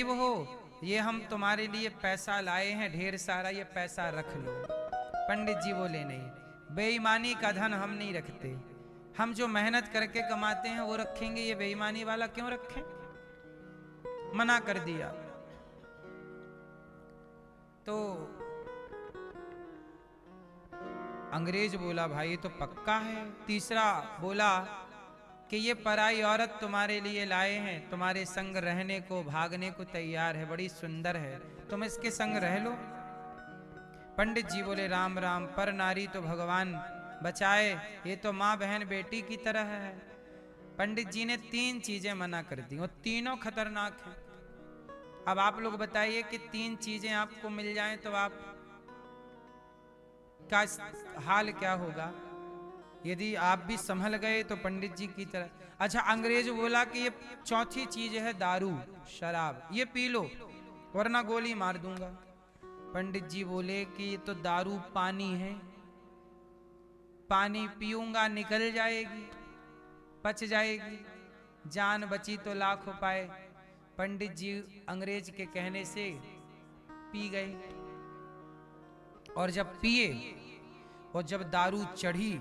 गरीब हो, ये हम तुम्हारे लिए पैसा लाए हैं ढेर सारा, ये पैसा रख लो। पंडित जी बोले नहीं, बेईमानी का धन हम नहीं रखते, हम जो मेहनत करके कमाते हैं वो रखेंगे, ये बेईमानी वाला क्यों रखें। मना कर दिया। तो अंग्रेज बोला भाई ये तो पक्का है। तीसरा बोला कि ये पराई औरत तुम्हारे लिए लाए हैं, तुम्हारे संग रहने को, भागने को तैयार है, बड़ी सुंदर है, तुम इसके संग रह लो। पंडित जी बोले राम राम, पर नारी तो भगवान बचाए, ये तो माँ बहन बेटी की तरह है। पंडित जी ने 3 चीजें मना कर दी, वो तीनों खतरनाक हैं। अब आप लोग बताइए कि 3 चीजें आपको मिल जाएं तो आप का हाल क्या होगा। यदि आप भी संभल गए तो पंडित जी की तरह। अच्छा, अंग्रेज बोला कि ये चौथी चीज है दारू, शराब, ये पी लो वरना गोली मार दूंगा। पंडित जी बोले कि ये तो दारू पानी है, पानी पीऊंगा निकल जाएगी, पच जाएगी, जान बची तो लाख उपाय। पंडित जी अंग्रेज के कहने से पी गए, और जब पिए और जब दारू चढ़ी,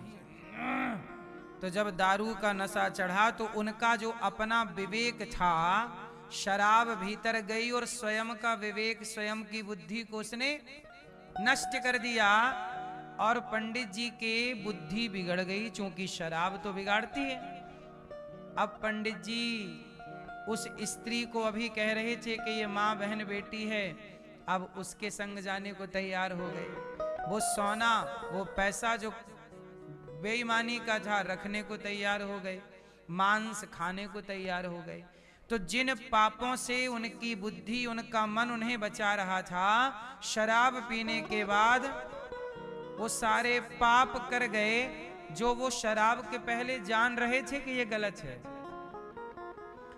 तो जब दारू का नशा चढ़ा तो उनका जो अपना विवेक था, शराब भीतर गई और स्वयं का विवेक, स्वयं की बुद्धि को उसने नष्ट कर दिया, और पंडित जी के बुद्धि बिगड़ गई, चूंकि शराब तो बिगाड़ती है। अब पंडित जी उस स्त्री को अभी कह रहे थे कि ये माँ बहन बेटी है, अब उसके संग जाने को तैयार हो गए। वो सोना, वो पैसा जो बेईमानी का था रखने को तैयार हो गए, मांस खाने को तैयार हो गए। तो जिन पापों से उनकी बुद्धि, उनका मन उन्हें बचा रहा था, शराब पीने के बाद वो सारे पाप कर गए जो वो शराब के पहले जान रहे थे कि ये गलत है।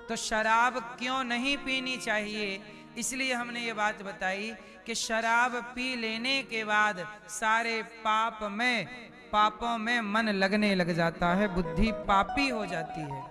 तो शराब क्यों नहीं पीनी चाहिए, इसलिए हमने ये बात बताई कि शराब पी लेने के बाद सारे पापों में मन लगने लग जाता है, बुद्धि पापी हो जाती है।